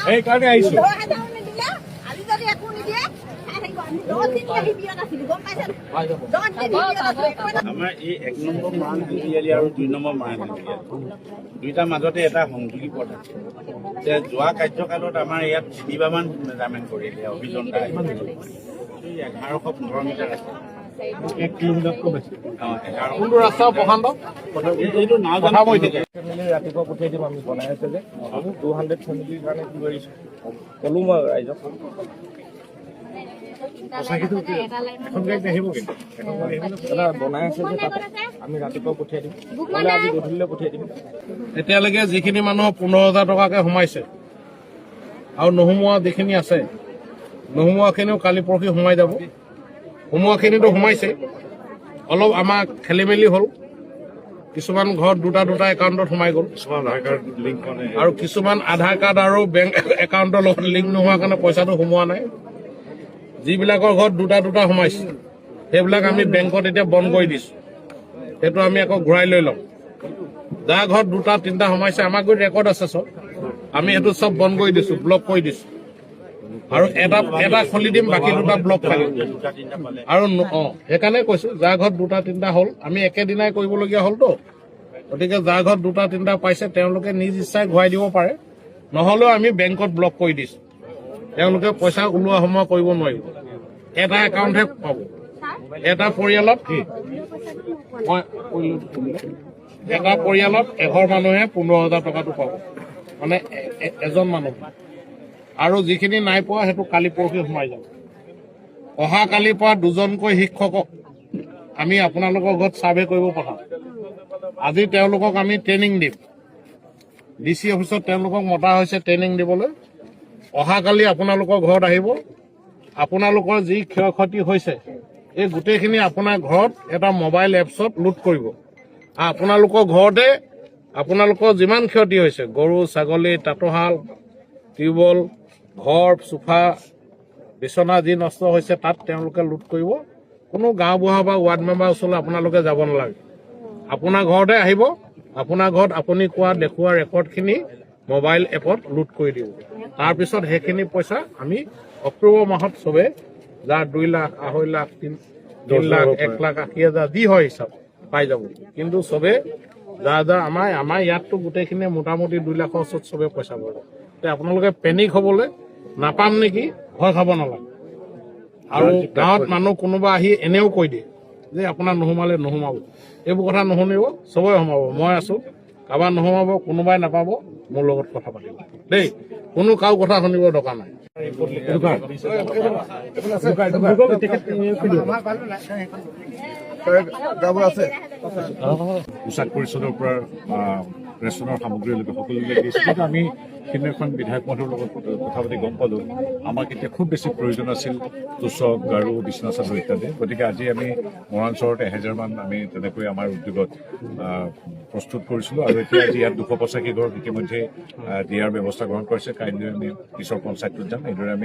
সেইকাৰণে আহিছোঁ। আমাৰ এই ১ নম্বৰ মৰাণ তিনিআলি আৰু ২ নম্বৰ মৰাণ তিনিআলি দুইটাৰ মাজতে এটা সংযোগী পথ আছে। যে যোৱা কাৰ্যকালত আমাৰ ইয়াত ৩বাৰমান জামিন কৰিলে অভিযন্তা ১১১৫ মিটাৰ আছে। ১ কিলোমিটাৰতকৈ বেছি। কোনটো ৰাস্তা প্ৰশান্ত এইটো নাওজান ৰাতিপুৱা পঠিয়াই দিম আমি বনাই আছে যে 200 ফেমিলিৰ কাৰণে কি কৰিছোঁ ক'লো মই ৰাইজক সঁচাকেতো এখন গাড়ীত নাহিব কিন্তু দাদা বনাই আছে যে তাত আমি ৰাতিপুৱা পঠিয়াই দিম নহ'লে আজি গধূলিলৈ পঠিয়াই দিম। এতিয়ালৈকে যিখিনি মানুহৰ ১৫,০০০ টকাকৈ সোমাইছে আৰু নোসোমোৱা যিখিনি আছে নোসোমোৱাখিনিও কালি পৰহি সোমাই যাব। সোমোৱাখিনিতো সোমাইছে, অলপ আমাৰ খেলি মেলি হ'ল। কিছুমান ঘৰত দুটা একাউণ্টত সোমাই গ'ল, আৰু কিছুমান আধাৰ কাৰ্ড আৰু বেংক একাউণ্টৰ লগত লিংক নোহোৱাৰ কাৰণে পইচাটো সোমোৱা নাই। যিবিলাকৰ ঘৰত দুটা সোমাইছে সেইবিলাক আমি বেংকত এতিয়া বন্ধ কৰি দিছোঁ। সেইটো আমি আকৌ ঘূৰাই লৈ ল'ম। যাৰ ঘৰত 2-3টা সোমাইছে আমাৰ গৈ ৰেকৰ্ড আছে চব, আমি সেইটো চব বন্ধ কৰি দিছোঁ, ব্লক কৰি দিছোঁ। আৰু এটা খুলি দিম, বাকী 2টা ব্লক থাকিব। আৰু সেইকাৰণে কৈছোঁ যাৰ ঘৰত 2-3টা হ'ল আমি একেদিনাই কৰিবলগীয়া হ'লতো, গতিকে যাৰ ঘৰত 2-3টা পাইছে তেওঁলোকে নিজ ইচ্ছাই ঘূৰাই দিব পাৰে, নহ'লেও আমি বেংকত ব্লক কৰি দিছোঁ। তেওঁলোকে পইচা ওলোৱা সোমোৱা কৰিব নোৱাৰিব, এটা একাউণ্টহে পাব। এটা পৰিয়ালত এঘৰ মানুহে 15,০০০ টকাটো পাব, মানে এজন মানুহ। আৰু যিখিনি নাই পোৱা সেইটো কালি পৰহি সোমাই যাব। অহা কালিৰ পৰা 2জনকৈ শিক্ষকক আমি আপোনালোকৰ ঘৰত ছাৰ্ভে কৰিব পঠাম। আজি তেওঁলোকক আমি ট্ৰেইনিং দিম, DC অফিচত তেওঁলোকক মতা হৈছে ট্ৰেইনিং দিবলৈ। অহাকালি আপোনালোকৰ ঘৰত আহিব, আপোনালোকৰ যি ক্ষয় ক্ষতি হৈছে এই গোটেইখিনি আপোনাৰ ঘৰত এটা মোবাইল এপছত লোড কৰিব। আপোনালোকৰ ঘৰতে আপোনালোকৰ যিমান ক্ষতি হৈছে, গৰু ছাগলী তাঁতশাল টিউবৱেল ঘৰ চোফা বিচনা যি নষ্ট হৈছে তাত তেওঁলোকে লোড কৰিব। কোনো গাঁওবুঢ়া বা ৱাৰ্ড মেম্বাৰ ওচৰলৈ আপোনালোকে যাব নালাগে, আপোনাৰ ঘৰতে আহিব, আপোনাৰ ঘৰত আপুনি কোৱা দেখুওৱা ৰেকৰ্ডখিনি মোবাইল এপত লোড কৰি দিব। তাৰপিছত সেইখিনি পইচা আমি অক্টোবৰ মাহত চবে যাৰ 2 লাখ 2.5 লাখ 3 লাখ 1,80,000 যি হয় হিচাপ পাই যাব। কিন্তু চবে যাৰ আমাৰ ইয়াততো গোটেইখিনি মোটামুটি 2 লাখৰ ওচৰত চবে পইচা পাব। আপোনালোকে পেনিক হ'বলৈ নাপাম নেকি ভয় খাব নালাগে। আৰু গাঁৱত মানুহ কোনোবা আহি এনেও কৈ দিয়ে যে আপোনাৰ নোসোমালে নোসোমাব, এইবোৰ কথা নুশুনিব, চবৰে সোমাব। মই আছোঁ, কাৰোবাৰ নোসোমাব, কোনোবাই নাপাব, মোৰ লগত কথা পাতিব দেই। কোনো কাৰো কথা শুনিব দৰকাৰ নাই। পোচাক পৰিচ্ছদৰ পৰা ৰেচনৰ সামগ্ৰীলৈকে সকলোবিলাক দিছোঁ। কিন্তু আমি সিদিনাখন বিধায়ক মহোদয়ৰ লগত কথা পাতি গম পালোঁ আমাক এতিয়া খুব বেছি প্ৰয়োজন আছিল তোচক, গাৰু, বিচনা চাদৰ ইত্যাদি। গতিকে আজি আমি মৰাণ চহৰত 1000মান আমি তেনেকৈ আমাৰ উদ্যোগত প্ৰস্তুত কৰিছিলোঁ। আৰু এতিয়া আজি ইয়াত 285 ঘৰ ইতিমধ্যে দিয়াৰ ব্যৱস্থা গ্ৰহণ কৰিছে। কাইলৈ আমি পিছৰ পঞ্চায়তটোত যাম। এইদৰে আমি